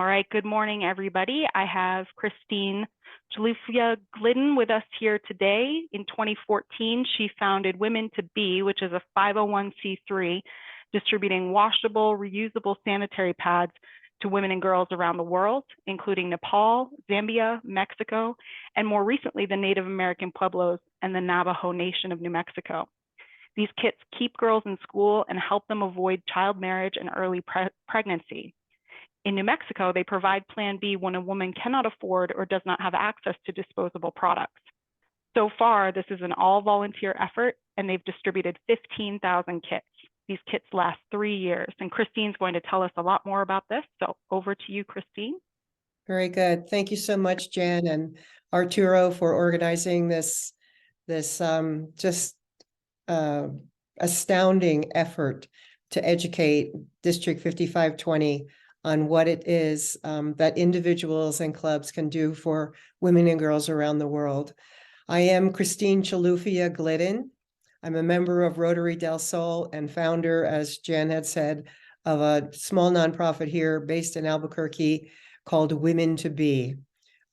All right, good morning, everybody. I have Christine Jalufia Glidden with us here today. In 2014, she founded Women to Be, which is a 501c3 distributing washable, reusable sanitary pads to women and girls around the world, including Nepal, Zambia, Mexico, and more recently, the Native American Pueblos and the Navajo Nation of New Mexico. These kits keep girls in school and help them avoid child marriage and early pregnancy. In New Mexico, they provide Plan B when a woman cannot afford or does not have access to disposable products. So far, this is an all-volunteer effort, and they've distributed 15,000 kits. These kits last 3 years, and Christine's going to tell us a lot more about this. So over to you, Christine. Very good. Thank you so much, Jen and Arturo, for organizing this just astounding effort to educate District 5520 on what it is that individuals and clubs can do for women and girls around the world. I am Christine Jalufia Glidden. I'm a member of Rotary del Sol and founder, as Jen had said, of a small nonprofit here based in Albuquerque called Women to Be.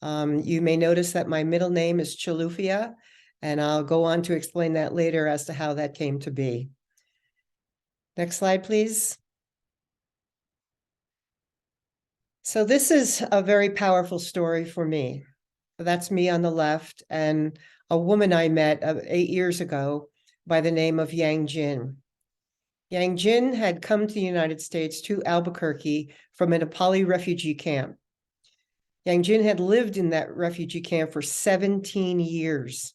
You may notice that my middle name is Jalufia, and I'll go on to explain that later as to how that came to be. Next slide, please. So this is a very powerful story for me. That's me on the left, and a woman I met 8 years ago by the name of Yang Jin. Yang Jin had come to the United States to Albuquerque from a Nepali refugee camp. Yang Jin had lived in that refugee camp for 17 years.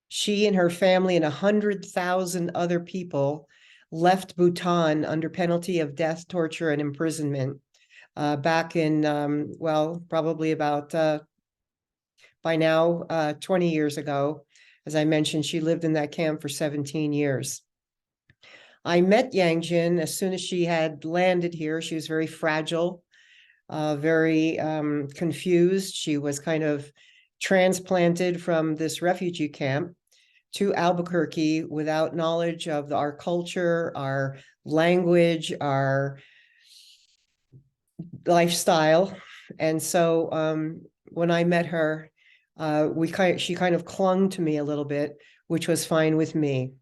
She and her family and 100,000 other people left Bhutan under penalty of death, torture, and imprisonment back in, probably about, by now, 20 years ago. As I mentioned, she lived in that camp for 17 years. I met Yang Jin as soon as she had landed here. She was very fragile, very confused. She was kind of transplanted from this refugee camp to Albuquerque without knowledge of our culture, our language, our lifestyle. And so when I met her, she kind of clung to me a little bit, which was fine with me.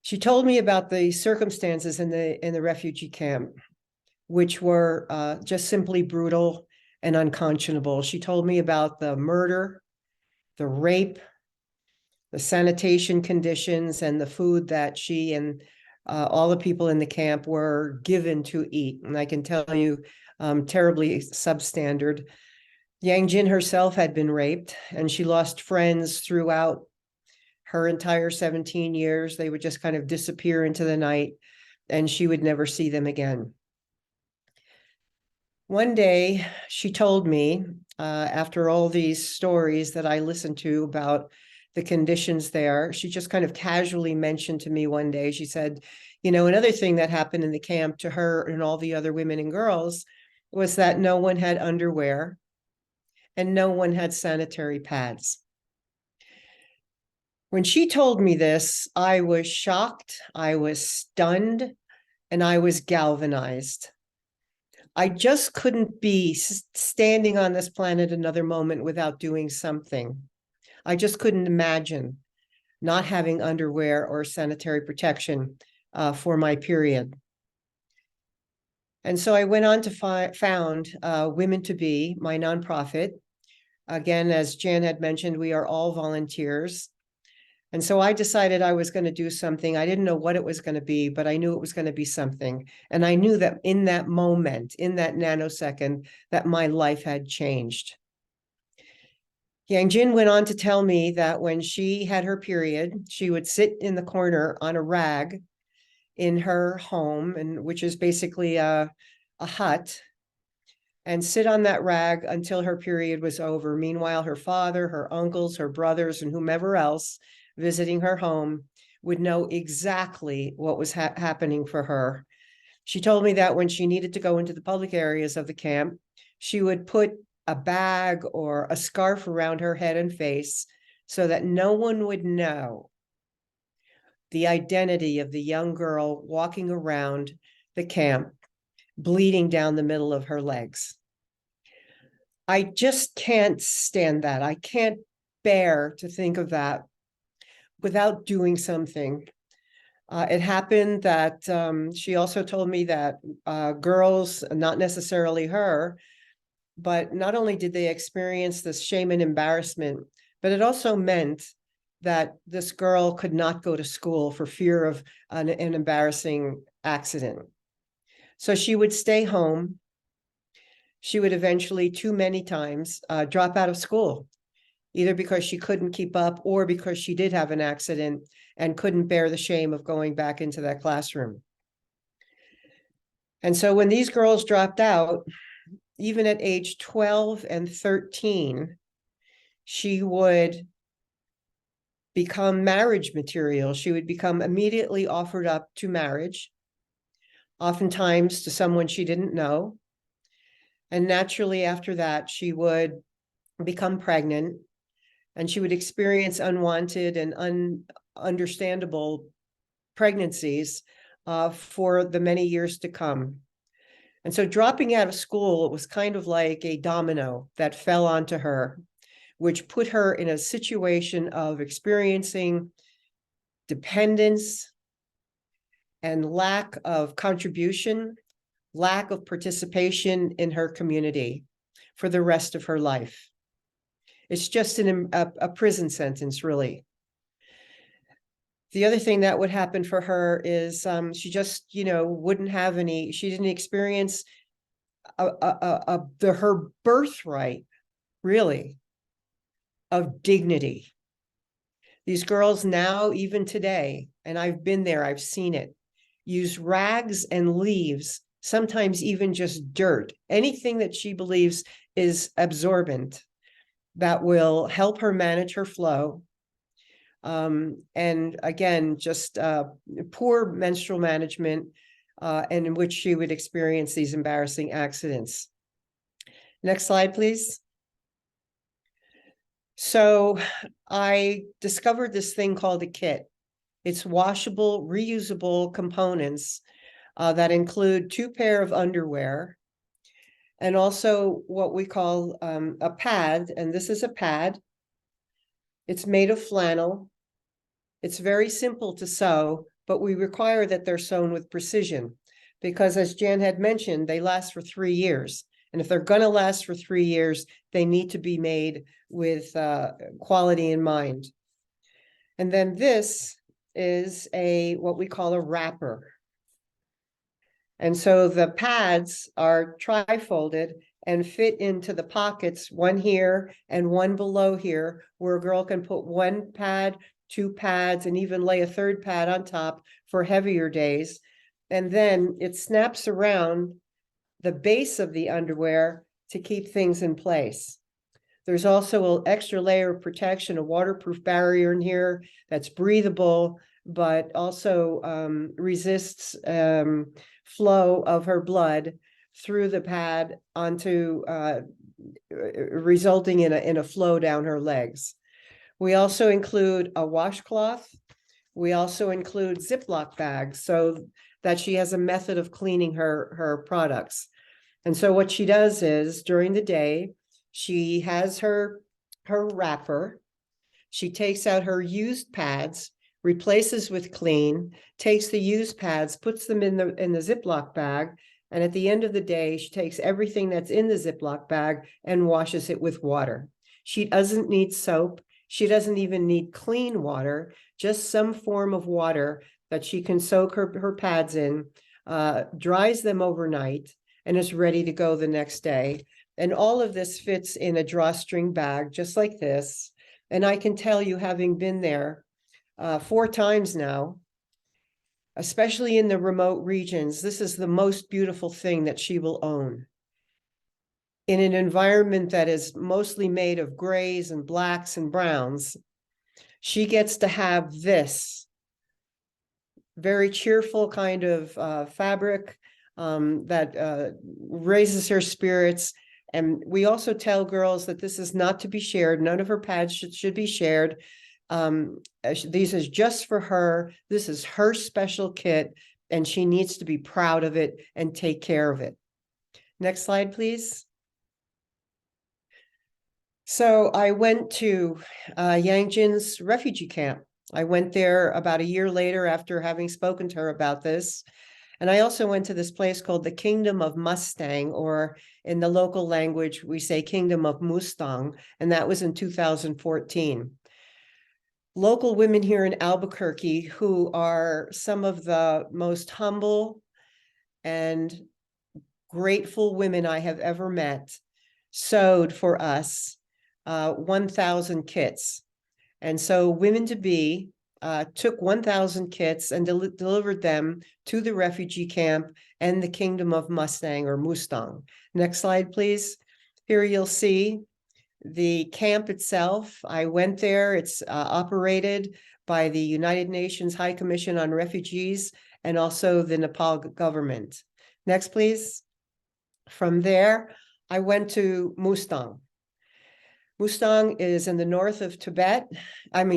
She told me about the circumstances in the refugee camp, which were just simply brutal and unconscionable. She told me about the murder, the rape, the sanitation conditions, and the food that she and all the people in the camp were given to eat. And I can tell you, terribly substandard. Yang Jin herself had been raped, and she lost friends throughout her entire 17 years. They would just kind of disappear into the night, and she would never see them again. One day, she told me, after all these stories that I listened to about the conditions there, she just kind of casually mentioned to me one day, she said, another thing that happened in the camp to her and all the other women and girls was that no one had underwear and no one had sanitary pads. When she told me this, I was shocked, I was stunned, and I was galvanized. I just couldn't be standing on this planet another moment without doing something. I just couldn't imagine not having underwear or sanitary protection for my period. And so I went on to found Women to Be, my nonprofit. Again, as Jan had mentioned, we are all volunteers. And so I decided I was going to do something. I didn't know what it was going to be, but I knew it was going to be something. And I knew that in that moment, in that nanosecond, that my life had changed. Yang Jin went on to tell me that when she had her period, she would sit in the corner on a rag in her home, and which is basically a hut, and sit on that rag until her period was over. Meanwhile, her father, her uncles, her brothers, and whomever else visiting her home would know exactly what was happening for her. She told me that when she needed to go into the public areas of the camp, she would put a bag or a scarf around her head and face so that no one would know the identity of the young girl walking around the camp bleeding down the middle of her legs. I just can't stand that. I can't bear to think of that without doing something. It happened that she also told me that girls, not necessarily her, but not only did they experience this shame and embarrassment, but it also meant that this girl could not go to school for fear of an embarrassing accident. So she would stay home. She would eventually, too many times, drop out of school, either because she couldn't keep up or because she did have an accident and couldn't bear the shame of going back into that classroom. And so when these girls dropped out, even at age 12 and 13, she would become marriage material. She would become immediately offered up to marriage, oftentimes to someone she didn't know. And naturally, after that, she would become pregnant and she would experience unwanted and understandable pregnancies for the many years to come. And so dropping out of school, it was kind of like a domino that fell onto her, which put her in a situation of experiencing dependence and lack of contribution, lack of participation in her community for the rest of her life. It's just a prison sentence, really. The other thing that would happen for her is she just, wouldn't have any, she didn't experience her birthright, really, of dignity. These girls now, even today, and I've been there, I've seen it, use rags and leaves, sometimes even just dirt, anything that she believes is absorbent that will help her manage her flow. And again, just poor menstrual management, and in which she would experience these embarrassing accidents. Next slide, please. So I discovered this thing called a kit. It's washable, reusable components that include 2 pairs of underwear and also what we call a pad. And this is a pad. It's made of flannel. It's very simple to sew, but we require that they're sewn with precision because, as Jan had mentioned, they last for 3 years. And if they're going to last for 3 years, they need to be made with quality in mind. And then this is what we call a wrapper. And so the pads are tri-folded and fit into the pockets, one here and one below here, where a girl can put 1 pad, 2 pads, and even lay a 3rd pad on top for heavier days. And then it snaps around the base of the underwear to keep things in place. There's also an extra layer of protection, a waterproof barrier in here that's breathable, but also resists flow of her blood through the pad onto, resulting in a flow down her legs. We also include a washcloth. We also include Ziploc bags so that she has a method of cleaning her products. And so what she does is during the day, she has her wrapper. She takes out her used pads, replaces with clean, takes the used pads, puts them in the Ziploc bag. And at the end of the day, she takes everything that's in the Ziploc bag and washes it with water. She doesn't need soap. She doesn't even need clean water, just some form of water that she can soak her pads in, dries them overnight, and is ready to go the next day. And all of this fits in a drawstring bag, just like this. And I can tell you, having been there 4 times now, especially in the remote regions, this is the most beautiful thing that she will own. In an environment that is mostly made of grays and blacks and browns, she gets to have this very cheerful kind of fabric that raises her spirits. And we also tell girls that this is not to be shared. None of her pads should be shared. These is just for her. This is her special kit. and she needs to be proud of it and take care of it. Next slide, please. So I went to Yangjin's refugee camp. I went there about a year later after having spoken to her about this. And I also went to this place called the Kingdom of Mustang, or in the local language, we say Kingdom of Mustang, and that was in 2014. Local women here in Albuquerque, who are some of the most humble and grateful women I have ever met, sewed for us 1,000 kits. And so Women to Be took 1,000 kits and delivered them to the refugee camp and the Kingdom of Mustang or Mustang. Next slide, please. Here you'll see the camp itself. I went there. It's operated by the United Nations High Commission on Refugees and also the Nepal government. Next, please. From there, I went to Mustang. Mustang is in the north of Tibet. In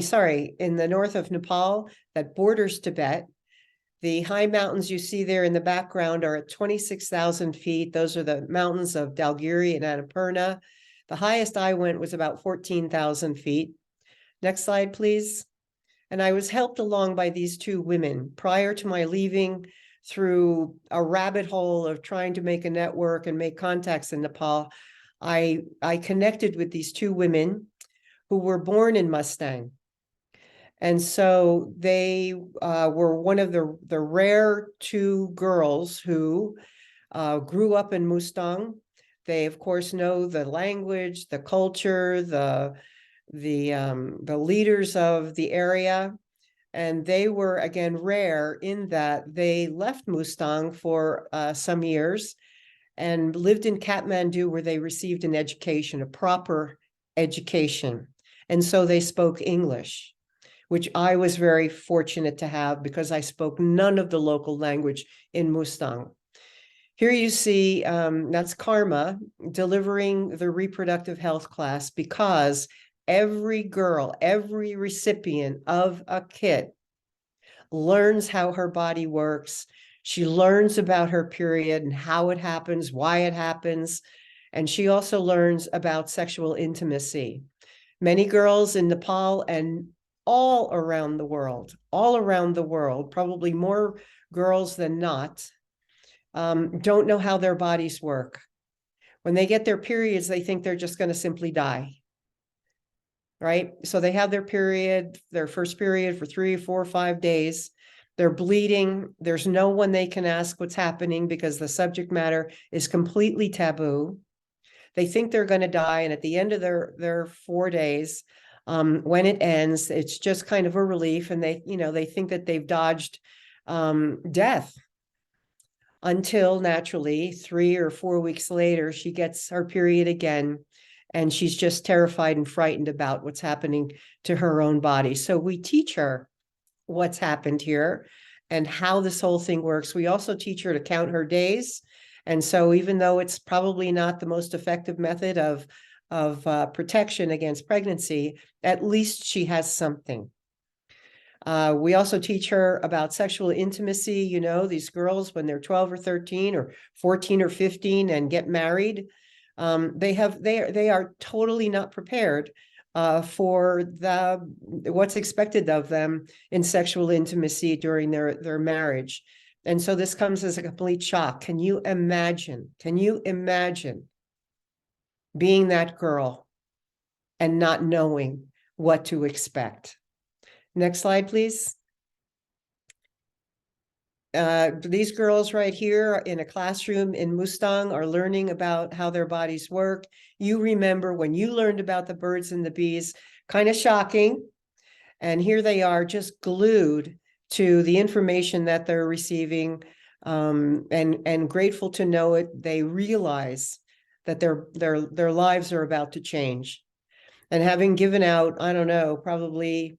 the north of Nepal that borders Tibet. The high mountains you see there in the background are at 26,000 feet. Those are the mountains of Dalgiri and Annapurna. The highest I went was about 14,000 feet. Next slide, please. And I was helped along by these two women prior to my leaving through a rabbit hole of trying to make a network and make contacts in Nepal. I connected with these two women who were born in Mustang. And so they were one of the rare two girls who grew up in Mustang. They, of course, know the language, the culture, the leaders of the area. And they were, again, rare in that they left Mustang for some years and lived in Kathmandu, where they received an education, a proper education. And so they spoke English, which I was very fortunate to have because I spoke none of the local language in Mustang. Here you see, that's Karma delivering the reproductive health class, because every girl, every recipient of a kit learns how her body works. She learns about her period and how it happens, why it happens. And she also learns about sexual intimacy. Many girls in Nepal and all around the world, probably more girls than not, don't know how their bodies work. When they get their periods, they think they're just going to simply die. Right? So they have their period, their first period for 3, 4, 5 days. They're bleeding. There's no one they can ask what's happening because the subject matter is completely taboo. They think they're going to die. And at the end of their 4 days, when it ends, it's just kind of a relief. And they think that they've dodged death, until naturally 3 or 4 weeks later, she gets her period again. And she's just terrified and frightened about what's happening to her own body. So we teach her what's happened here and how this whole thing works. We also teach her to count her days. And so even though it's probably not the most effective method of protection against pregnancy, at least she has something. We also teach her about sexual intimacy. These girls, when they're 12 or 13 or 14 or 15 and get married, they are totally not prepared for what's expected of them in sexual intimacy during their marriage. And so this comes as a complete shock. Can you imagine being that girl and not knowing what to expect? Next slide, please. These girls right here in a classroom in Mustang are learning about how their bodies work. You remember when you learned about the birds and the bees, kind of shocking. And here they are just glued to the information that they're receiving, and grateful to know it. They realize that their lives are about to change. And having given out, I don't know, probably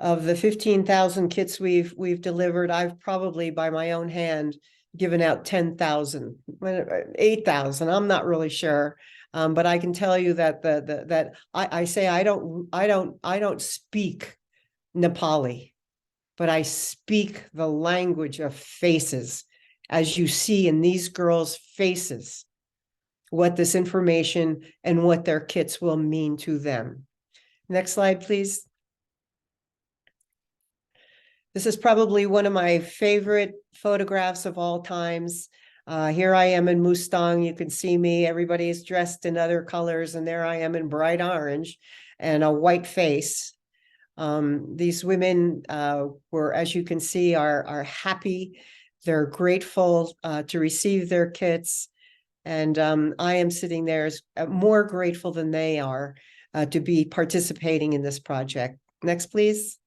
of the 15,000 kits we've delivered, I've probably by my own hand given out 10,000, 8,000. I'm not really sure, but I can tell you that that I say I don't speak Nepali. but I speak the language of faces, as you see in these girls' faces, what this information and what their kits will mean to them. Next slide, please. This is probably one of my favorite photographs of all times. Here I am in Mustang. You can see me. Everybody is dressed in other colors, and there I am in bright orange and a white face. These women were, as you can see, are happy. They're grateful to receive their kits. And I am sitting there as more grateful than they are to be participating in this project. Next, please.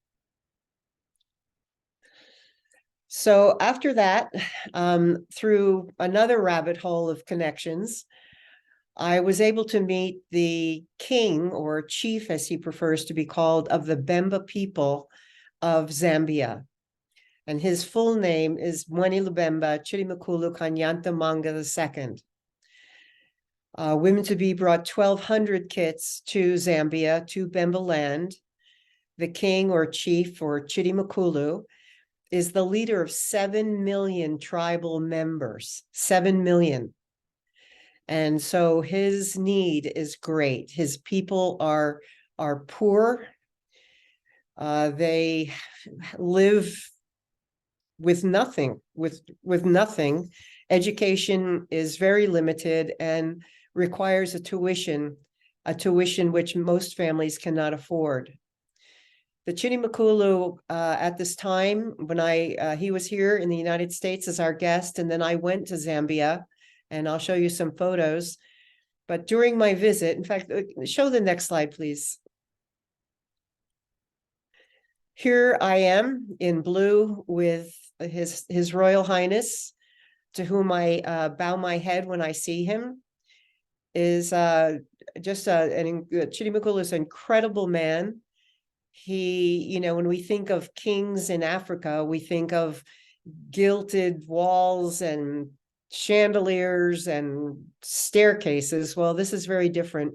So after that, through another rabbit hole of connections, I was able to meet the king, or chief as he prefers to be called, of the Bemba people of Zambia. And his full name is Mwene Lubemba Chirimakulu Kanyanta Manga II. Women to Be brought 1,200 kits to Zambia, to Bemba land. The king, or chief, or Chirimakulu, is the leader of 7 million tribal members, 7 million. And so his need is great. His people are poor. They live with nothing, with nothing. Education is very limited and requires a tuition which most families cannot afford. The Chirimakulu at this time, when he was here in the United States as our guest, and then I went to Zambia, and I'll show you some photos. But during my visit, in fact, show the next slide, please. Here I am in blue with His Royal Highness, to whom I bow my head when I see him. Is Chirimakulu is an incredible man. He, when we think of kings in Africa, we think of gilded walls and chandeliers and staircases. Well, this is very different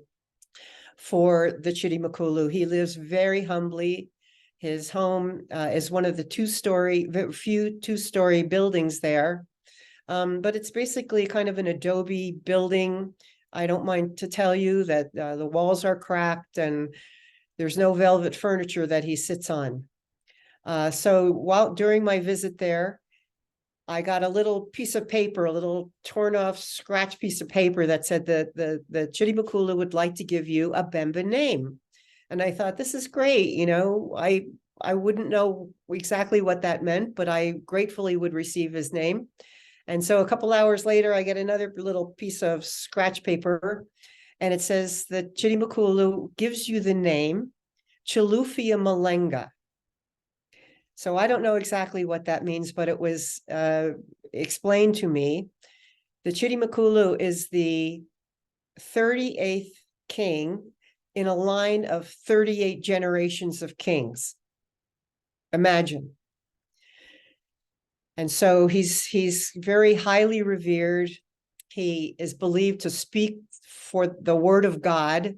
for the Chirimakulu. He lives very humbly. His home is one of the few two-story buildings there. But it's basically kind of an adobe building. I don't mind to tell you that the walls are cracked and there's no velvet furniture that he sits on. So during my visit there, I got a little piece of paper, a little torn off scratch piece of paper that said that the Chirimakulu would like to give you a Bemba name. And I thought, this is great. I wouldn't know exactly what that meant, but I gratefully would receive his name. And so a couple hours later, I get another little piece of scratch paper, and it says that Chirimakulu gives you the name Chilufia Malenga. So I don't know exactly what that means, but it was explained to me. The Chirimakulu is the 38th king in a line of 38 generations of kings. Imagine. And so he's very highly revered. He is believed to speak for the word of God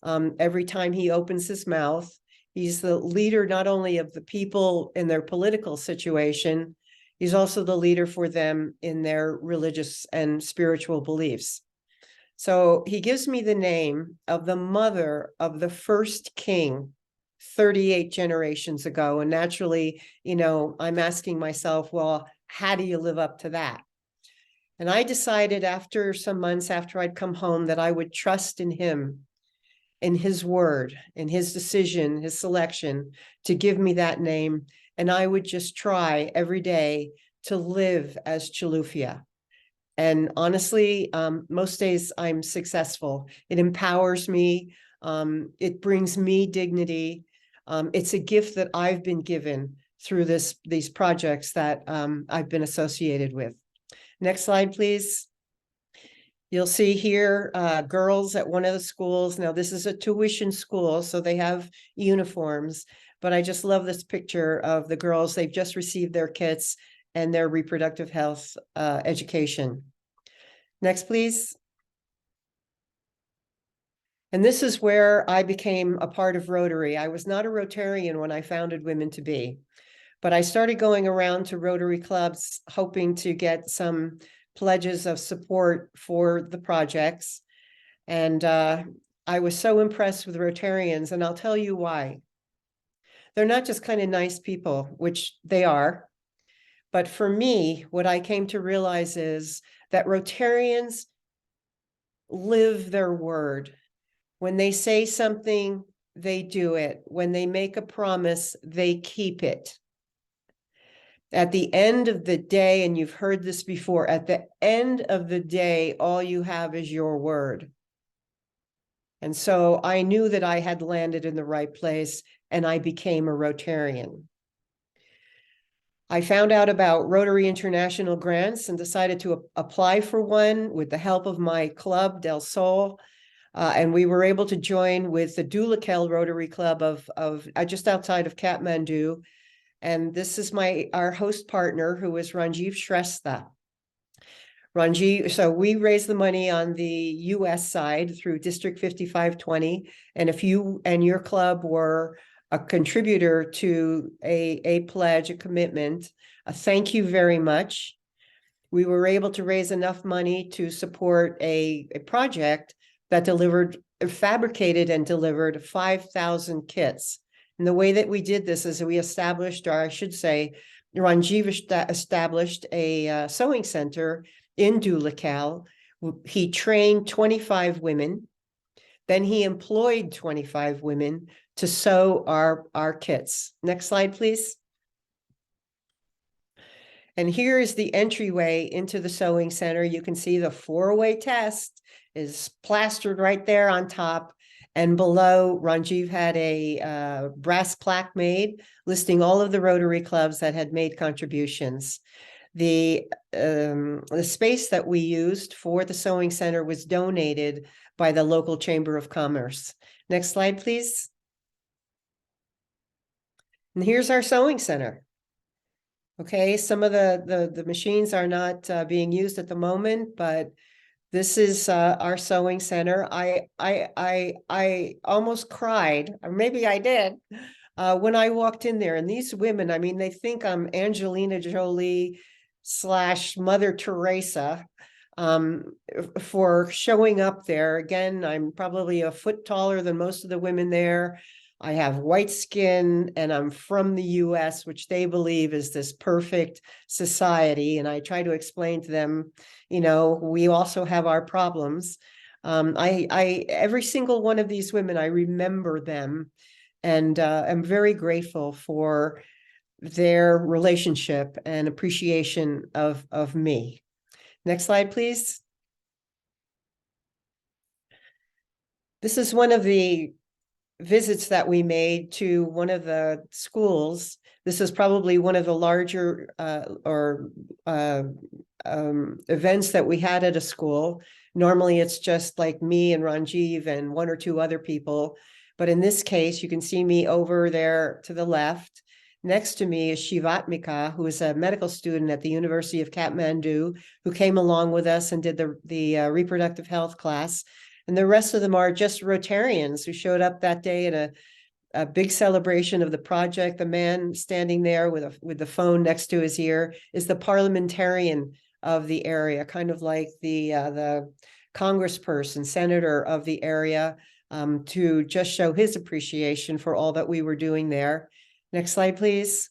every time he opens his mouth. He's the leader not only of the people in their political situation, he's also the leader for them in their religious and spiritual beliefs. So he gives me the name of the mother of the first king 38 generations ago. And naturally, I'm asking myself, well, how do you live up to that? And I decided after some months after I'd come home that I would trust in him, in his word, in his decision, his selection to give me that name. And I would just try every day to live as Chilufia. And honestly, most days I'm successful. It empowers me. It brings me dignity. It's a gift that I've been given through these projects that I've been associated with. Next slide, please. You'll see here girls at one of the schools. Now, this is a tuition school, so they have uniforms, but I just love this picture of the girls. They've just received their kits and their reproductive health education. Next, please. And this is where I became a part of Rotary. I was not a Rotarian when I founded Women to Be, But I started going around to Rotary clubs, hoping to get some pledges of support for the projects. And I was so impressed with Rotarians, and I'll tell you why. They're not just kind of nice people, which they are. But for me, what I came to realize is that Rotarians live their word. When they say something, they do it. When they make a promise, they keep it. At the end of the day, and you've heard this before, at the end of the day, all you have is your word. And so I knew that I had landed in the right place, and I became a Rotarian. I found out about Rotary International grants and decided to apply for one with the help of my club, Del Sol. And we were able to join with the Dulakel Rotary Club of just outside of Kathmandu. And this is our host partner, who is Ranjiv Shrestha. Ranjiv, so we raised the money on the US side through District 5520. And if you and your club were a contributor to a pledge, a commitment, thank you very much. We were able to raise enough money to support a project that fabricated and delivered 5,000 kits. And the way that we did this is we established, or I should say, Ranjiv established a sewing center in Dulacal. He trained 25 women. Then he employed 25 women to sew our kits. Next slide, please. And here is the entryway into the sewing center. You can see the 4-way test is plastered right there on top. And below, Ranjiv had a brass plaque made listing all of the Rotary clubs that had made contributions. The space that we used for the sewing center was donated by the local Chamber of Commerce. Next slide, please. And here's our sewing center. Okay, some of the machines are not being used at the moment, but this is our sewing center. I almost cried, or maybe I did, when I walked in there. And these women, I mean, they think I'm Angelina Jolie / Mother Teresa for showing up there. Again, I'm probably a foot taller than most of the women there. I have white skin, and I'm from the US, which they believe is this perfect society. And I try to explain to them, you know, we also have our problems. Every single one of these women, I remember them, and I'm very grateful for their relationship and appreciation of me. Next slide, please. This is one of the visits that we made to one of the schools. This is probably one of the larger events that we had at a school. Normally, it's just like me and Ranjiv and 1 or 2 other people. But in this case, you can see me over there to the left. Next to me is Shivatmika, who is a medical student at the University of Kathmandu, who came along with us and did the reproductive health class. And the rest of them are just Rotarians who showed up that day at a big celebration of the project. The man standing there with the phone next to his ear is the parliamentarian of the area, kind of like the congressperson, senator of the area, to just show his appreciation for all that we were doing there. Next slide, please.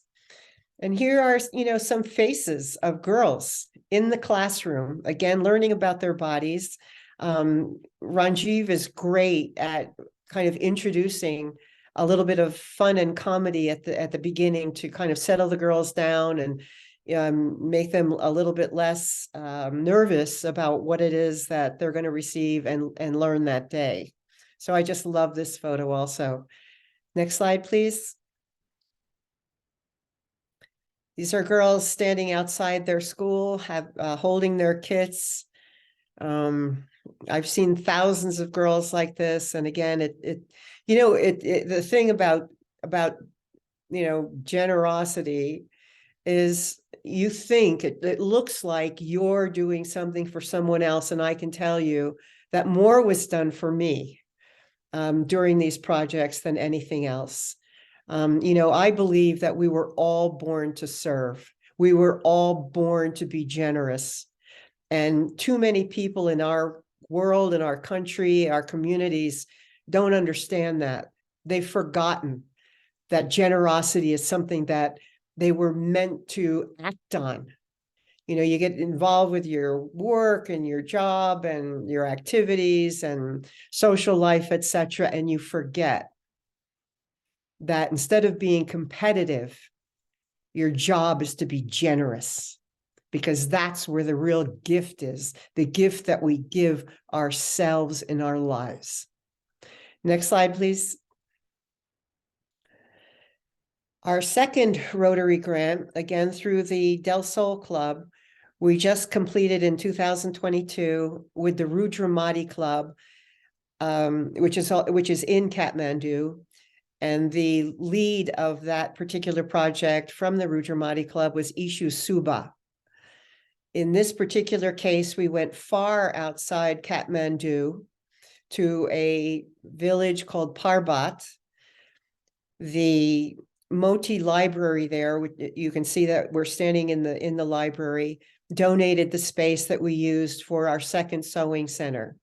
And here are, you know, some faces of girls in the classroom, again, learning about their bodies. Ranjiv is great at kind of introducing a little bit of fun and comedy at the beginning to kind of settle the girls down and make them a little bit less nervous about what it is that they're going to receive and learn that day. So I just love this photo also. Next slide, please. These are girls standing outside their school, holding their kits. I've seen thousands of girls like this, and again, the thing about generosity is you think it looks like you're doing something for someone else, and I can tell you that more was done for me during these projects than anything else. I believe that we were all born to serve. We were all born to be generous. And too many people in our world, in our country, our communities don't understand that. They've forgotten that generosity is something that they were meant to act on. You get involved with your work and your job and your activities and social life, etc., and you forget that instead of being competitive, your job is to be generous, because that's where the real gift is, the gift that we give ourselves in our lives. Next slide, please. Our second Rotary grant, again through the Del Sol Club, we just completed in 2022 with the Rudramati Club, which is in Kathmandu. And the lead of that particular project from the Rudramati Club was Ishu Suba. In this particular case, we went far outside Kathmandu to a village called Parbat. The Moti Library there, you can see that we're standing in the library, donated the space that we used for our second sewing center.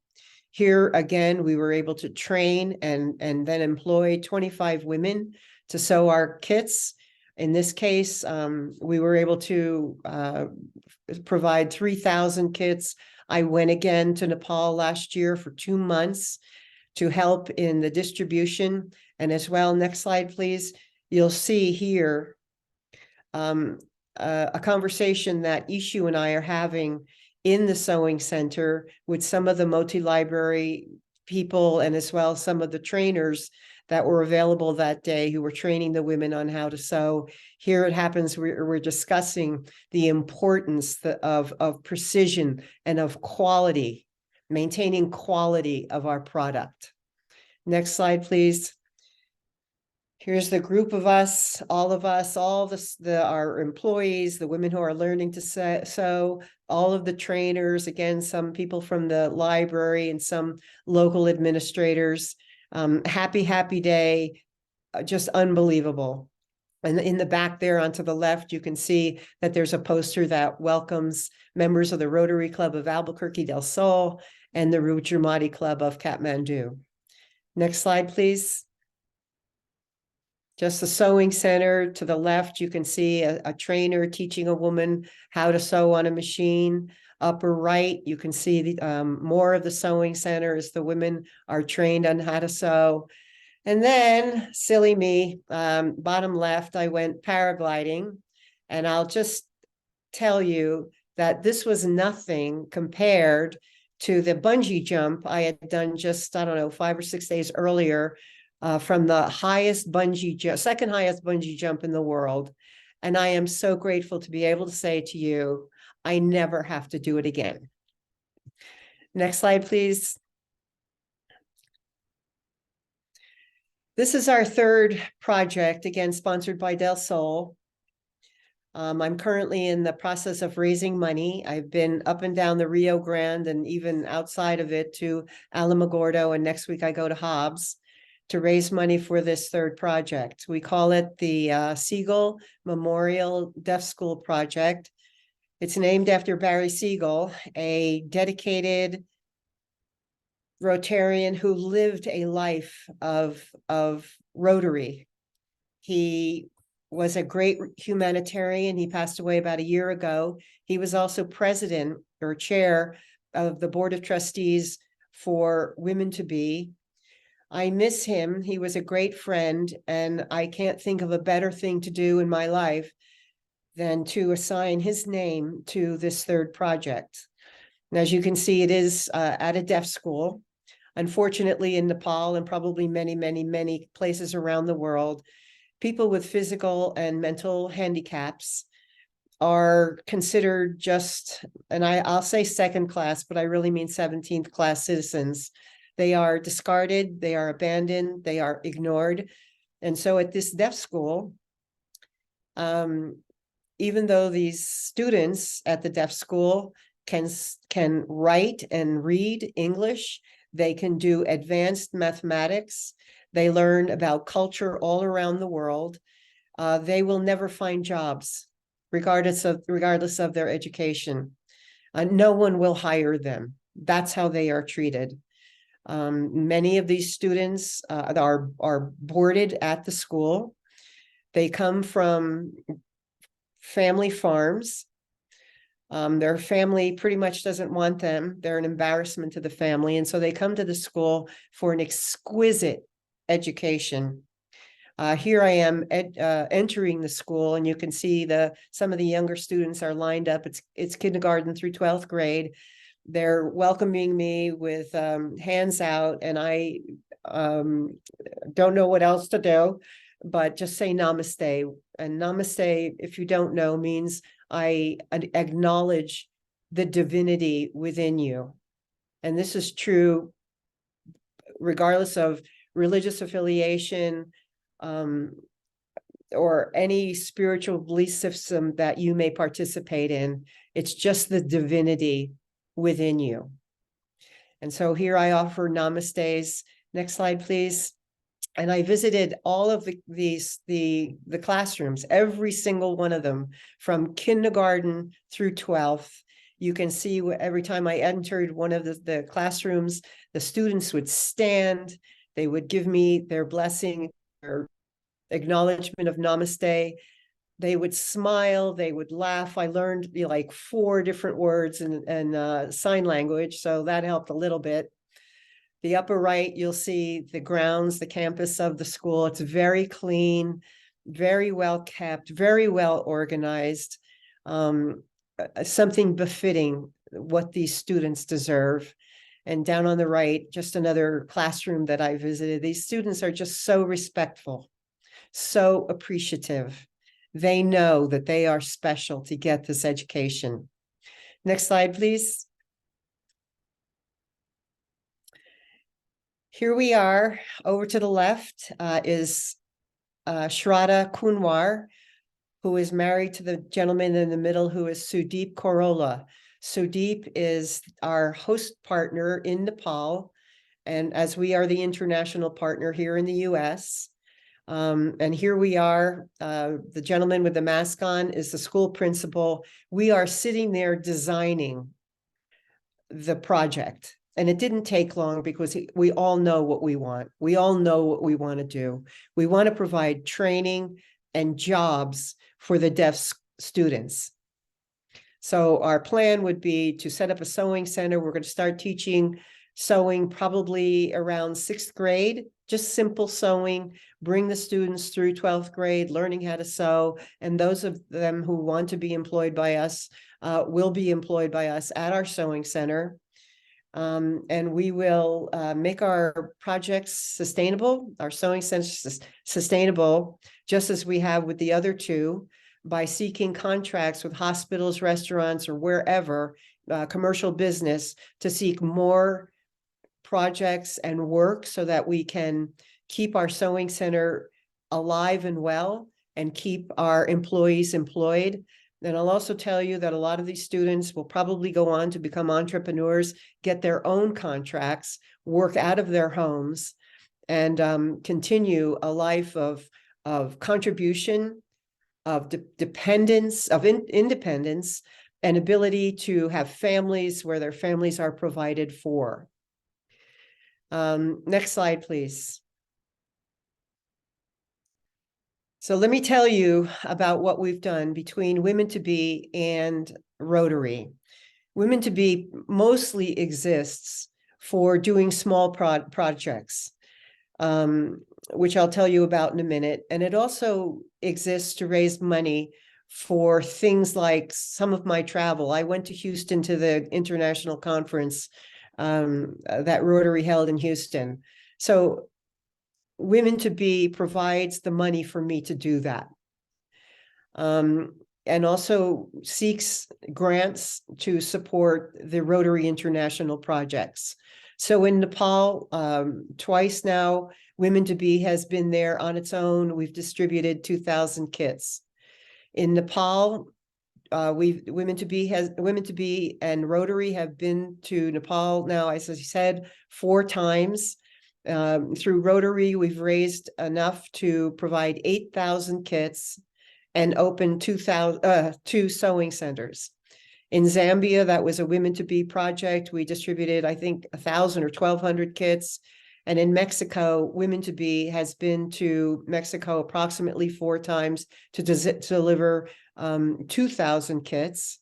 Here again, we were able to train and then employ 25 women to sew our kits. In this case, we were able to provide 3,000 kits. I went again to Nepal last year for 2 months to help in the distribution. And as well, next slide, please. You'll see here a conversation that Ishu and I are having in the sewing center with some of the Moti Library people, and as well some of the trainers that were available that day who were training the women on how to sew. Here it happens, we're discussing the importance of precision and of quality, maintaining quality of our product. Next slide, please. Here's the group of us, all our employees, the women who are learning to sew, all of the trainers, again, some people from the library and some local administrators. Happy day, just unbelievable. And in the back there onto the left, you can see that there's a poster that welcomes members of the Rotary Club of Albuquerque del Sol and the Rudramati Club of Kathmandu. Next slide, please. Just the sewing center to the left, you can see a trainer teaching a woman how to sew on a machine. Upper right, you can see more of the sewing center as the women are trained on how to sew. And then, silly me, bottom left, I went paragliding. And I'll just tell you that this was nothing compared to the bungee jump I had done just, 5 or 6 days earlier, from the second highest bungee jump in the world. And I am so grateful to be able to say to you, I never have to do it again. Next slide, please. This is our third project, again, sponsored by Del Sol. I'm currently in the process of raising money. I've been up and down the Rio Grande and even outside of it to Alamogordo, and next week I go to Hobbs to raise money for this third project. We call it the Siegel Memorial Deaf School Project. It's named after Barry Siegel, a dedicated Rotarian who lived a life of Rotary. He was a great humanitarian. He passed away about a year ago. He was also president or chair of the Board of Trustees for Women to Be. I miss him. He was a great friend, and I can't think of a better thing to do in my life than to assign his name to this third project. And as you can see, it is at a deaf school. Unfortunately, in Nepal and probably many places around the world, people with physical and mental handicaps are considered just, and I'll say second class, but I really mean 17th class citizens. They are discarded, they are abandoned, they are ignored. And so at this deaf school, even though these students at the deaf school can write and read English, they can do advanced mathematics, They learn about culture all around the world. They will never find jobs, regardless of their education. No one will hire them. That's how they are treated. Many of these students are boarded at the school. They come from family farms. Their family pretty much doesn't want them. They're an embarrassment to the family. And so they come to the school for an exquisite education. Here I am entering the school, and you can see some of the younger students are lined up. It's kindergarten through 12th grade. They're welcoming me with hands out, and I don't know what else to do, but just say namaste. And namaste, if you don't know, means I acknowledge the divinity within you. And this is true regardless of religious affiliation, or any spiritual belief system that you may participate in. It's just the divinity within you. And so here I offer namastes. Next slide, please. And I visited all of the classrooms, every single one of them, from kindergarten through 12th. You can see every time I entered one of the classrooms, the students would stand, they would give me their blessing, their acknowledgement of namaste. They would smile, they would laugh. I learned like 4 different words in sign language, so that helped a little bit. The upper right, you'll see the grounds, the campus of the school. It's very clean, very well kept, very well organized, something befitting what these students deserve. And down on the right, just another classroom that I visited. These students are just so respectful, so appreciative. They know that they are special to get this education. Next slide, please. Here we are. Over to the left is Shraddha Kunwar, who is married to the gentleman in the middle, who is Sudeep Korola. Sudeep is our host partner in Nepal, and as we are the international partner here in the US. And here we are, the gentleman with the mask on is the school principal. We are sitting there designing the project. And it didn't take long because we all know what we want. We all know what we want to do. We want to provide training and jobs for the deaf students. So our plan would be to set up a sewing center. We're going to start teaching sewing probably around 6th grade, just simple sewing, bring the students through 12th grade, learning how to sew. And those of them who want to be employed by us will be employed by us at our sewing center. And we will make our projects sustainable, our sewing centers sustainable, just as we have with the other 2, by seeking contracts with hospitals, restaurants, or wherever, commercial business, to seek more projects and work so that we can keep our sewing center alive and well and keep our employees employed. And I'll also tell you that a lot of these students will probably go on to become entrepreneurs, get their own contracts, work out of their homes, and continue a life of contribution, of dependence, of independence, and ability to have families where their families are provided for. Next slide, please. So let me tell you about what we've done between Women to Be and Rotary. Women to Be mostly exists for doing small projects, which I'll tell you about in a minute. And it also exists to raise money for things like some of my travel. I went to Houston to the international conference that Rotary held in Houston. So Women to Be provides the money for me to do that. And also seeks grants to support the Rotary International projects. So in Nepal, twice now, Women to Be has been there on its own. We've distributed 2,000 kits. In Nepal, Women to Be and Rotary have been to Nepal now, as I said, 4 times. Through Rotary, we've raised enough to provide 8,000 kits and open 2 sewing centers. In Zambia, that was a Women to Be project. We distributed, I think, 1,000 or 1,200 kits. And in Mexico, Women to Be has been to Mexico approximately 4 times to deliver 2,000 kits.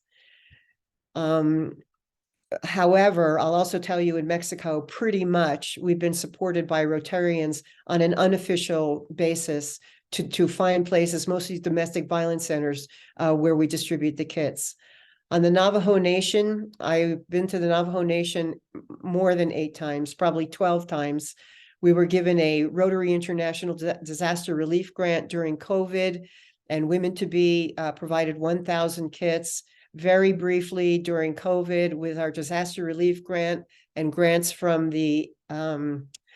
However, I'll also tell you in Mexico, pretty much we've been supported by Rotarians on an unofficial basis to find places, mostly domestic violence centers, where we distribute the kits. On the Navajo Nation, I've been to the Navajo Nation more than 8 times, probably 12 times. We were given a Rotary International Disaster Relief Grant during COVID, and Women to Be provided 1,000 kits. Very briefly during COVID with our disaster relief grant and grants from the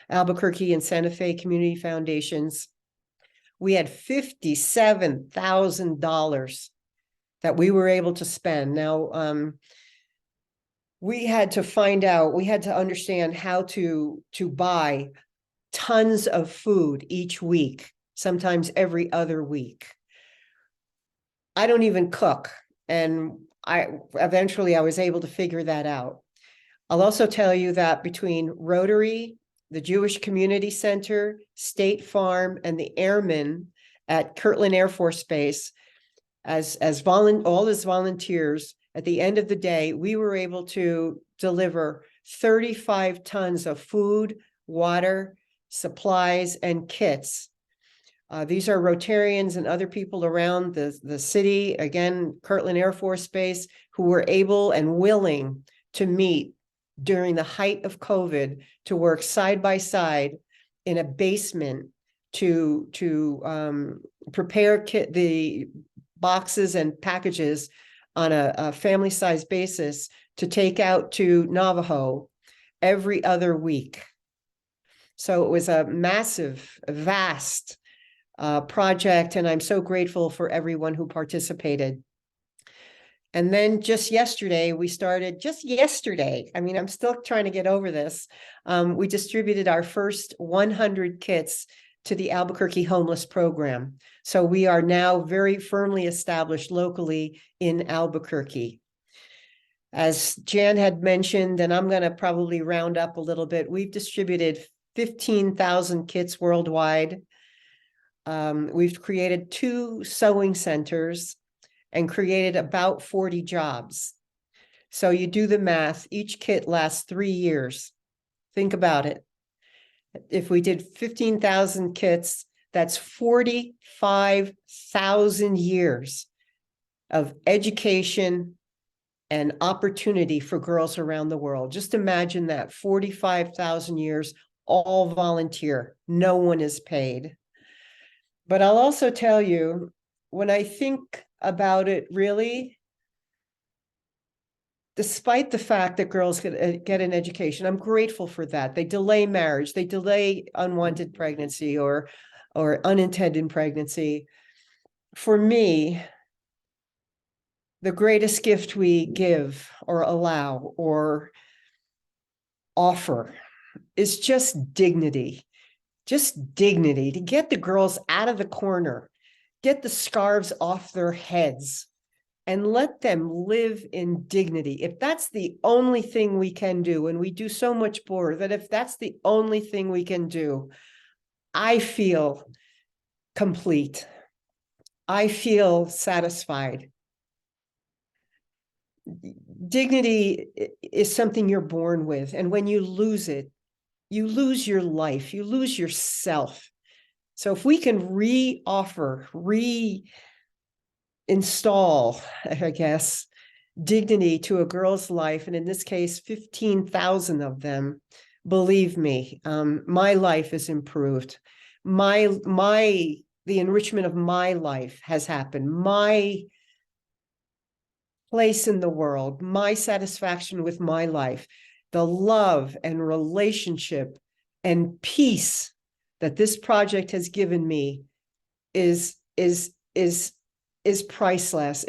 Albuquerque and Santa Fe Community Foundations, we had $57,000 that we were able to spend. Now, we had to understand how to buy tons of food each week, sometimes every other week. I don't even cook, and I was able to figure that out. I'll also tell you that between Rotary, the Jewish Community Center, State Farm, and the Airmen at Kirtland Air Force Base, all as volunteers, at the end of the day, we were able to deliver 35 tons of food, water, supplies, and kits. These are Rotarians and other people around the city, again, Kirtland Air Force Base, who were able and willing to meet during the height of COVID to work side by side in a basement to prepare the boxes and packages on a family-sized basis to take out to Navajo every other week. So it was a massive, vast project, and I'm so grateful for everyone who participated. And then just yesterday, I mean, I'm still trying to get over this. We distributed our first 100 kits to the Albuquerque Homeless Program. So we are now very firmly established locally in Albuquerque. As Jan had mentioned, and I'm going to probably round up a little bit, we've distributed 15,000 kits worldwide. We've created 2 sewing centers and created about 40 jobs. So you do the math, each kit lasts 3 years. Think about it. If we did 15,000 kits, that's 45,000 years of education and opportunity for girls around the world. Just imagine that, 45,000 years, all volunteer, no one is paid. But I'll also tell you, when I think about it, really, despite the fact that girls get an education, I'm grateful for that. They delay marriage, they delay unwanted pregnancy or unintended pregnancy. For me, the greatest gift we give or allow or offer is just dignity. Just dignity, to get the girls out of the corner, get the scarves off their heads, and let them live in dignity. If that's the only thing we can do, and we do so much more, that if that's the only thing we can do, I feel complete. I feel satisfied. Dignity is something you're born with, and when you lose it, you lose your life, you lose yourself. So if we can re-offer, reinstall, I guess, dignity to a girl's life, and in this case, 15,000 of them, believe me, my life is improved. The enrichment of my life has happened. My place in the world, my satisfaction with my life, the love and relationship and peace that this project has given me is priceless.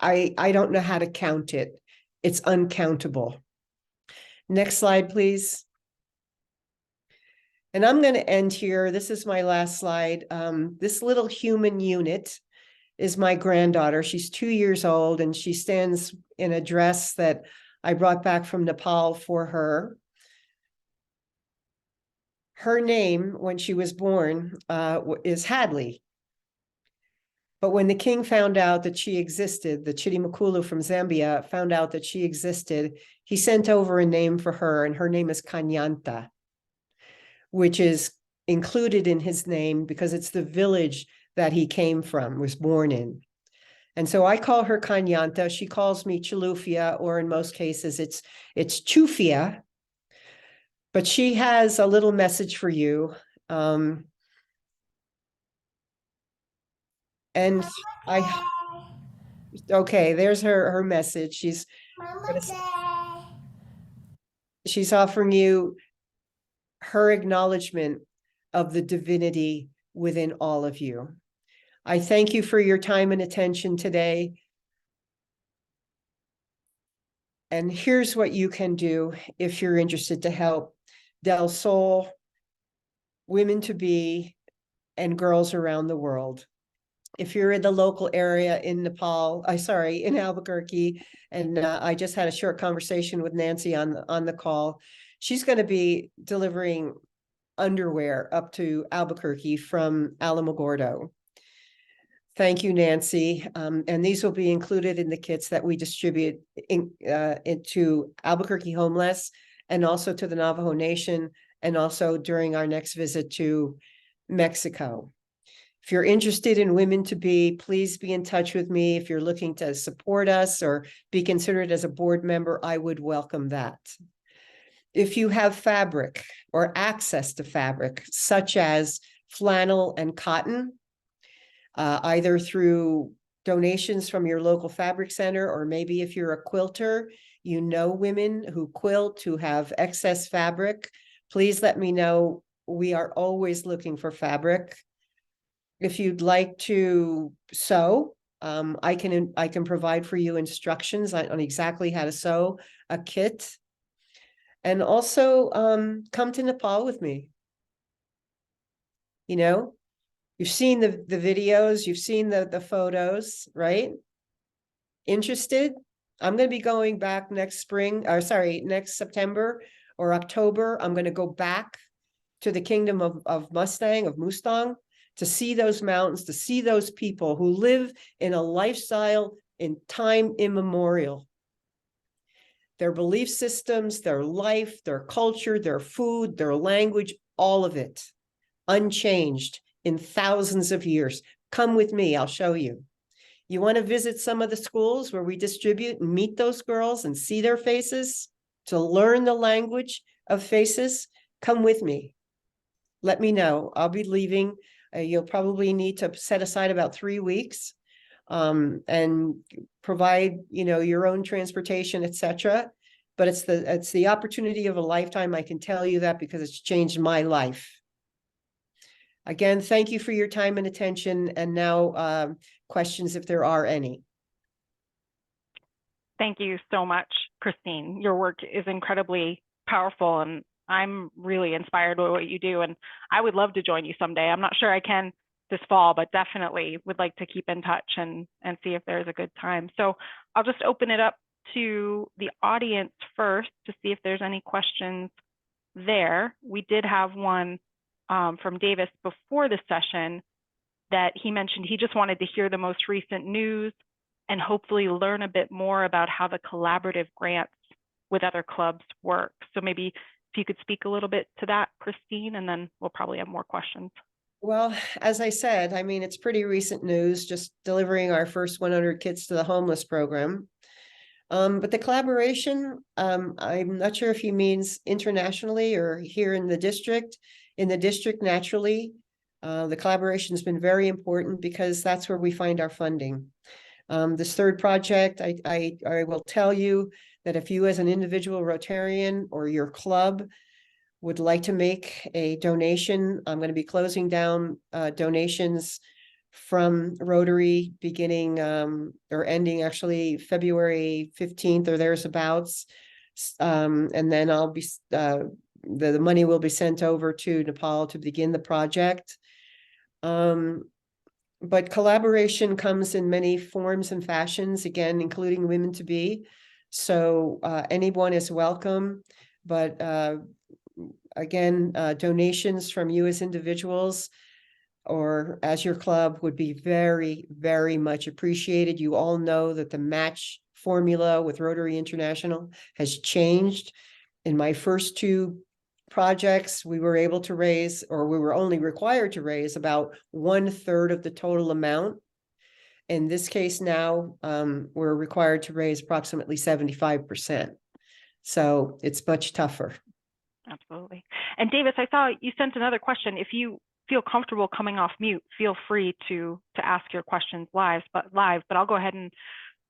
I don't know how to count it. It's uncountable. Next slide, please. And I'm going to end here. This is my last slide. This little human unit is my granddaughter. She's 2 years old, and she stands in a dress that I brought back from Nepal for her. Her name, when she was born, is Hadley. But when the king found out that she existed, the Chitimakulu from Zambia found out that she existed, he sent over a name for her, and her name is Kanyanta, which is included in his name because it's the village that he came from, was born in. And so I call her Kanyanta. She calls me Chilufia, or in most cases, it's Chufia. But she has a little message for you. And I, okay, there's her message. She's offering you her acknowledgement of the divinity within all of you. I thank you for your time and attention today. And here's what you can do if you're interested to help Del Sol, women to be, and girls around the world. If you're in the local area in Nepal, in Albuquerque, and I just had a short conversation with Nancy on the call. She's going to be delivering underwear up to Albuquerque from Alamogordo. Thank you, Nancy. And these will be included in the kits that we distribute into Albuquerque homeless, and also to the Navajo Nation, and also during our next visit to Mexico. If you're interested in Women to Be, please be in touch with me. If you're looking to support us or be considered as a board member, I would welcome that. If you have fabric or access to fabric, such as flannel and cotton, either through donations from your local fabric center, or maybe if you're a quilter, you know women who quilt, who have excess fabric, please let me know. We are always looking for fabric. If you'd like to sew, I can provide for you instructions on exactly how to sew a kit. And also come to Nepal with me. You know, you've seen the videos, you've seen the photos, right? Interested? I'm going to be going back next September or October. I'm going to go back to the kingdom of Mustang, to see those mountains, to see those people who live in a lifestyle in time immemorial. Their belief systems, their life, their culture, their food, their language, all of it unchanged in thousands of years. Come with me, I'll show you. You want to visit some of the schools where we distribute and meet those girls and see their faces, to learn the language of faces? Come with me. Let me know. I'll be leaving. You'll probably need to set aside about 3 weeks and provide, your own transportation, etc. But it's the opportunity of a lifetime. I can tell you that because it's changed my life. Again, thank you for your time and attention. And now questions, if there are any. Thank you so much, Christine. Your work is incredibly powerful, and I'm really inspired by what you do. And I would love to join you someday. I'm not sure I can this fall, but definitely would like to keep in touch and see if there's a good time. So I'll just open it up to the audience first to see if there's any questions there. We did have one from Davis before the session that he mentioned he just wanted to hear the most recent news and hopefully learn a bit more about how the collaborative grants with other clubs work. So maybe if you could speak a little bit to that, Christine, and then we'll probably have more questions. Well, as I said, it's pretty recent news, just delivering our first 100 kits to the homeless program. But the collaboration, I'm not sure if he means internationally or here in the district. In the district, naturally, the collaboration has been very important because that's where we find our funding. This third project, I will tell you that if you as an individual Rotarian or your club would like to make a donation, I'm going to be closing down donations from Rotary beginning or ending actually February 15th or thereabouts. And then I'll be the money will be sent over to Nepal to begin the project. But collaboration comes in many forms and fashions, again, including women to be. So anyone is welcome, but again, donations from you as individuals or as your club would be very, very much appreciated. You all know that the match formula with Rotary International has changed. In my first two projects, we were able to raise, or we were only required to raise, about 1/3 of the total amount. In this case now, we're required to raise approximately 75%. So it's much tougher. Absolutely. And Davis, I saw you sent another question. If you feel comfortable coming off mute, feel free to ask your questions live, but I'll go ahead and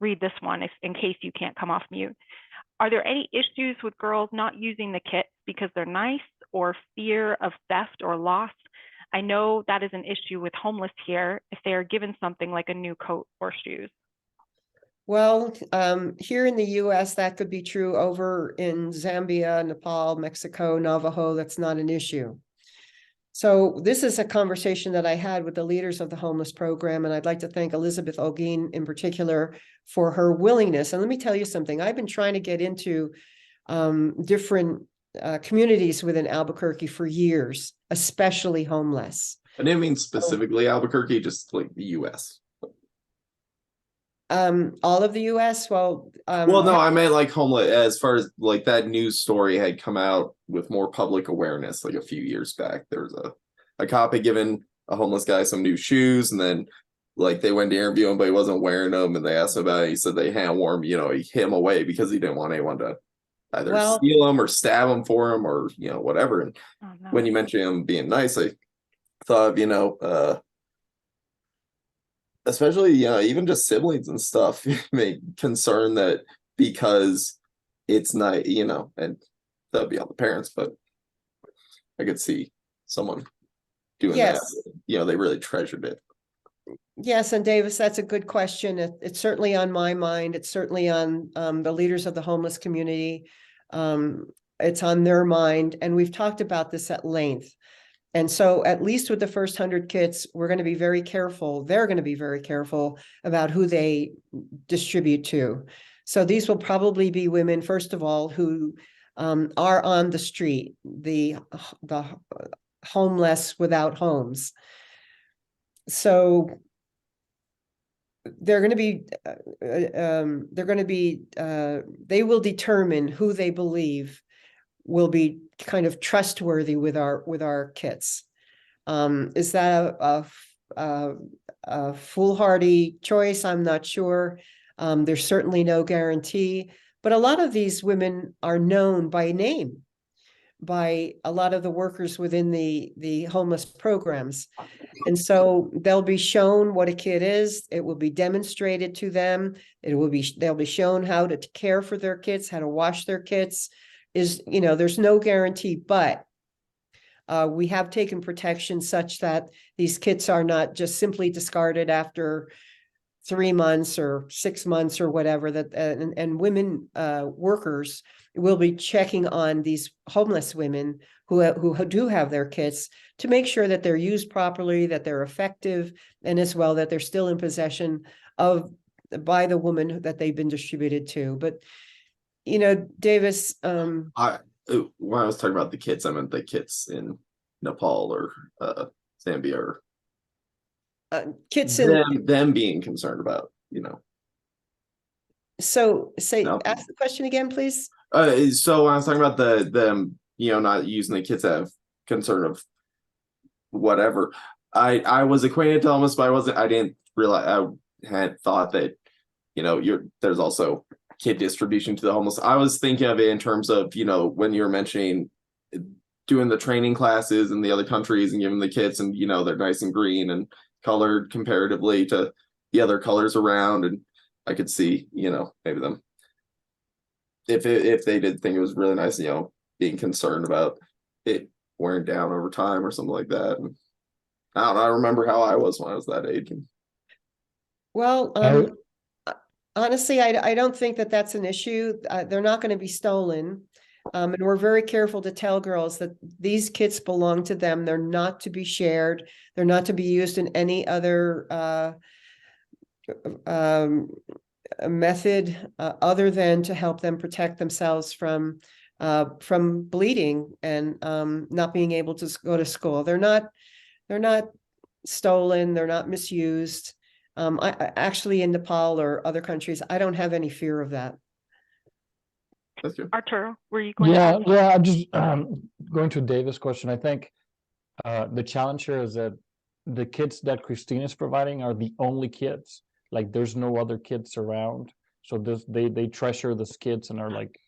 read this one in case you can't come off mute. Are there any issues with girls not using the kit because they're nice, or fear of theft or loss? I know that is an issue with homeless here if they are given something like a new coat or shoes. Well, here in the US, that could be true. Over in Zambia, Nepal, Mexico, Navajo, that's not an issue. So this is a conversation that I had with the leaders of the homeless program, and I'd like to thank Elizabeth Olguin in particular for her willingness. And let me tell you something, I've been trying to get into different communities within Albuquerque for years, especially homeless. I didn't mean specifically Albuquerque, just like the US. All of the US. Well, no, I meant like homeless, as far as like that news story had come out with more public awareness like a few years back. There was a cop had given a homeless guy some new shoes, and then like they went to interview him, but he wasn't wearing them, and they asked him about it. He said they hand warm, he hid him away because he didn't want anyone to either steal him or stab him for him, or whatever. And when you mentioned him being nice, I thought especially even just siblings and stuff may concern that because it's not, and that'd be all the parents, but I could see someone doing that. They really treasured it. Yes, and Davis, that's a good question. It's certainly on my mind. It's certainly on the leaders of the homeless community. It's on their mind, and we've talked about this at length. And so at least with the first 100 kits, we're going to be very careful. They're going to be very careful about who they distribute to. So these will probably be women, first of all, who are on the street, the homeless without homes. So they're going to be, they will determine who they believe will be kind of trustworthy with our kits. Is that a foolhardy choice? I'm not sure. There's certainly no guarantee, but a lot of these women are known by name by a lot of the workers within the homeless programs. And so they'll be shown what a kit is. It will be demonstrated to them. They'll be shown how to care for their kits, how to wash their kits. There's no guarantee, but we have taken protection such that these kits are not just simply discarded after 3 months or 6 months or whatever. And women workers will be checking on these homeless women who do have their kits to make sure that they're used properly, that they're effective, and as well that they're still in possession by the woman that they've been distributed to. But Davis. When I was talking about the kits, I meant the kits in Nepal or Zambia, or kits in them being concerned about, So ask the question again, please. So when I was talking about them, not using the kits out of concern of whatever, I was acquainted to homeless, but I didn't realize, I had thought that, there's also kit distribution to the homeless. I was thinking of it in terms of, when you were mentioning doing the training classes in the other countries and giving the kits, and, they're nice and green and colored comparatively to the other colors around. And I could see, maybe them, if they did think it was really nice, being concerned about it wearing down over time or something like that. And I don't know, I remember how I was when I was that age. Well, honestly, I don't think that that's an issue. They're not going to be stolen. And we're very careful to tell girls that these kits belong to them. They're not to be shared. They're not to be used in any other method other than to help them protect themselves from bleeding and not being able to go to school. They're not stolen. They're not misused. I actually in Nepal or other countries, I don't have any fear of that. That's good. Arturo, were you going to Yeah, ask? yeah. I'm just going to David's question. I think the challenge here is that the kids that Christine is providing are the only kids. Like, there's no other kids around, so they treasure these kids and are like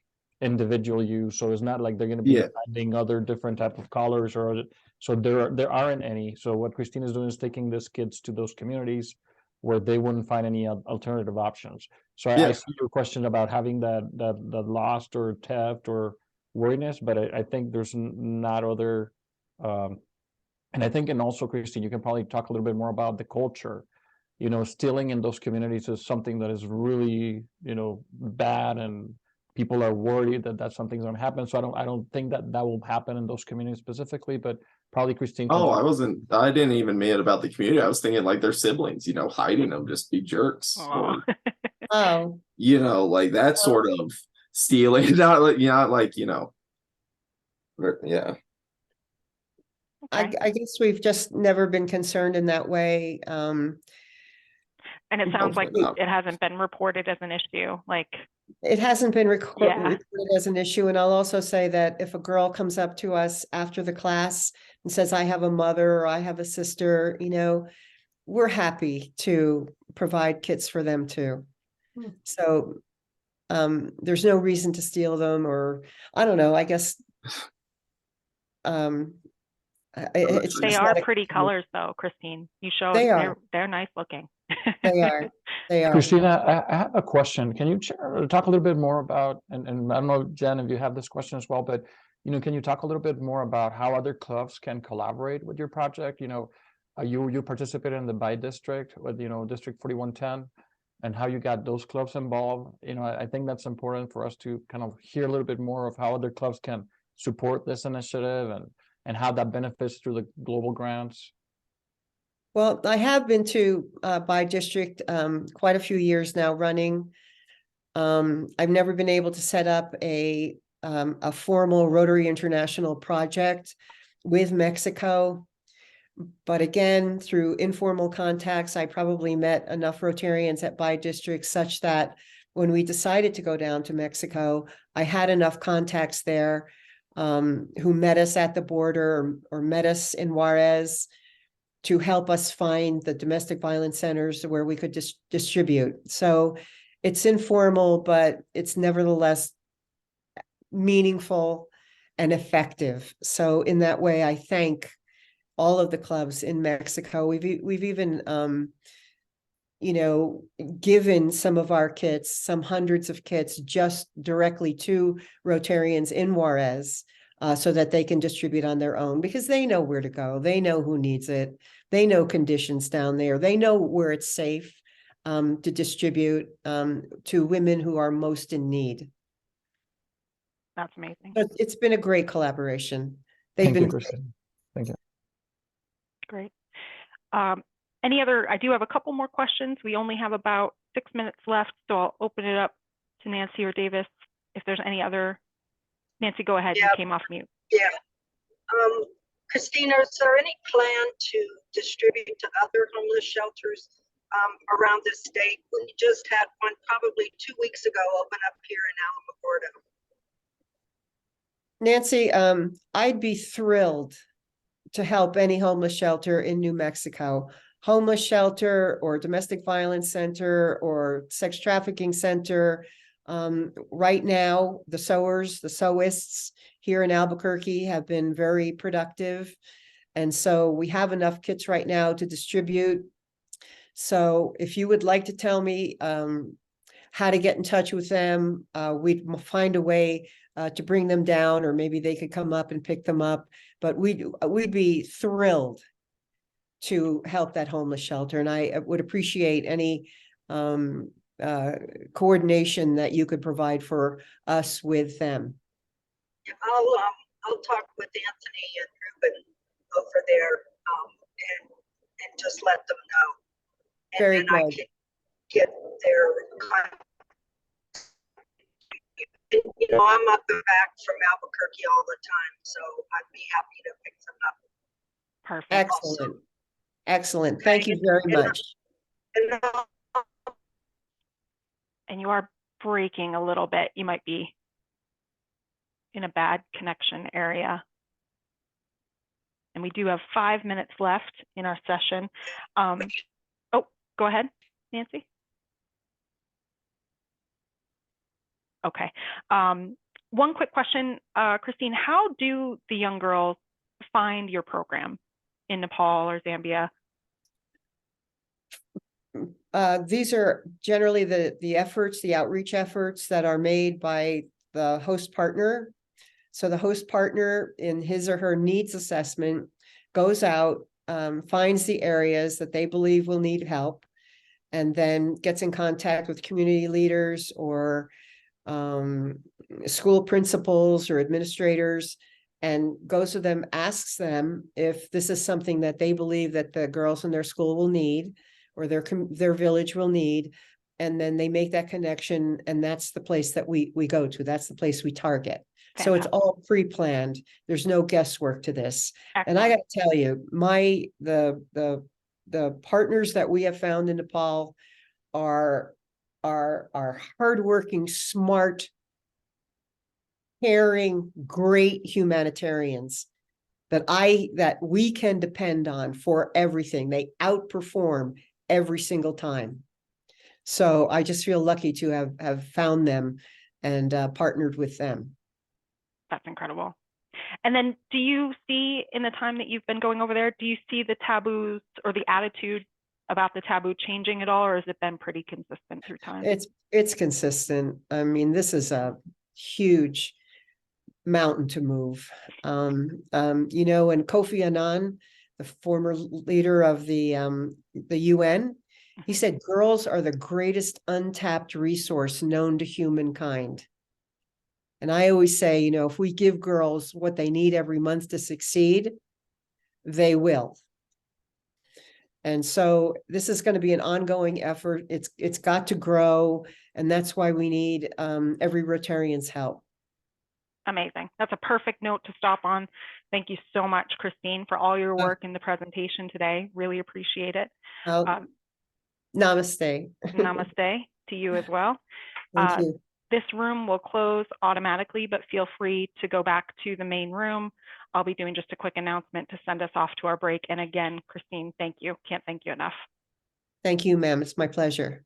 individual use. So it's not like they're going to be Yeah. finding other different type of colors so there aren't any. So what Christine is doing is taking these kids to those communities where they wouldn't find any alternative options. So I Yeah. see your question about having that lost or theft or worriness, but I think there's not other. And I think, and also, Christine, you can probably talk a little bit more about the culture. Stealing in those communities is something that is really, bad, and people are worried that that's something's going to happen. So I don't think that will happen in those communities specifically, but probably Christine can Oh, talk. I didn't even mean it about the community. I was thinking like their siblings, hiding them, just be jerks. Aw. Or, Oh, like that sort of stealing, not like, yeah. Okay. I guess we've just never been concerned in that way. And it sounds like Hopefully not. it hasn't been reported as an issue. Like, It hasn't been Yeah. reported as an issue. And I'll also say that if a girl comes up to us after the class and says, I have a mother or I have a sister, we're happy to provide kits for them too. So there's no reason to steal them, or I don't know, I guess. It's they just are not a- pretty colors though, Christine. You showed They are. they're nice looking. They are. They are. Christina, I have a question. Can you talk a little bit more about, and I don't know, Jen, if you have this question as well, but can you talk a little bit more about how other clubs can collaborate with your project? You participated in the by district with District 4110, and how you got those clubs involved. I think that's important for us to kind of hear a little bit more of how other clubs can support this initiative and how that benefits through the global grants. Well, I have been to by district quite a few years now running. I've never been able to set up a formal Rotary International project with Mexico. But again, through informal contacts, I probably met enough Rotarians at by district such that when we decided to go down to Mexico, I had enough contacts there who met us at the border or met us in Juarez to help us find the domestic violence centers where we could distribute. So it's informal, but it's nevertheless meaningful and effective. So in that way, I thank all of the clubs in Mexico. We've even given some of our kits, some hundreds of kits, just directly to Rotarians in Juarez, so that they can distribute on their own, because they know where to go. They know who needs it. They know conditions down there. They know where it's safe to distribute to women who are most in need. That's amazing. So it's been a great collaboration. Thank you, Christine. Thank you. Great. I do have a couple more questions. We only have about 6 minutes left, so I'll open it up to Nancy or Davis if there's any other. Nancy, go ahead. Yeah. You came off mute. Yeah. Christina, is there any plan to distribute to other homeless shelters around the state? We just had one probably 2 weeks ago open up here in Alamogordo. Nancy, I'd be thrilled to help any homeless shelter in New Mexico. Homeless shelter or domestic violence center or sex trafficking center. Right now, the sewists here in Albuquerque have been very productive. And so we have enough kits right now to distribute. So if you would like to tell me how to get in touch with them, we'd find a way to bring them down, or maybe they could come up and pick them up. But we'd be thrilled to help that homeless shelter. And I would appreciate any coordination that you could provide for us with them. I'll talk with Anthony and Ruben over there, and just let them know. And Very then I good. can get their contact. You know, I'm up and back from Albuquerque all the time, so I'd be happy to pick them up. Perfect. Excellent. Excellent. Thank you very much. And And you are breaking a little bit. You might be in a bad connection area. And we do have 5 minutes left in our session. Oh, go ahead, Nancy. Okay. One quick question, Christine, how do the young girls find your program in Nepal or Zambia? These are generally the efforts, the outreach efforts that are made by the host partner. So the host partner in his or her needs assessment goes out, finds the areas that they believe will need help, and then gets in contact with community leaders or school principals or administrators, and goes to them, asks them if this is something that they believe that the girls in their school will need or their village will need. And then they make that connection, and that's the place that we go to. That's the place we target. Fantastic. So it's all pre-planned. There's no guesswork to this. Excellent. And I got to tell you, the partners that we have found in Nepal are hardworking, smart, caring, great humanitarians that we can depend on for everything. They outperform every single time. So I just feel lucky to have found them and partnered with them. That's incredible. And then do you see, in the time that you've been going over there, do you see the taboos or the attitude about the taboo changing at all, or has it been pretty consistent through time? It's consistent. I mean, this is a huge mountain to move. You know, when Kofi Annan, the former leader of the UN, he said, girls are the greatest untapped resource known to humankind. And I always say, you know, if we give girls what they need every month to succeed, they will. And so this is going to be an ongoing effort. It's got to grow. And that's why we need every Rotarian's help. Amazing. That's a perfect note to stop on. Thank you so much, Christine, for all your work in the presentation today. Really appreciate it. Namaste. Namaste to you as well. Thank you. This room will close automatically, but feel free to go back to the main room. I'll be doing just a quick announcement to send us off to our break. And again, Christine, thank you. Can't thank you enough. Thank you, ma'am. It's my pleasure.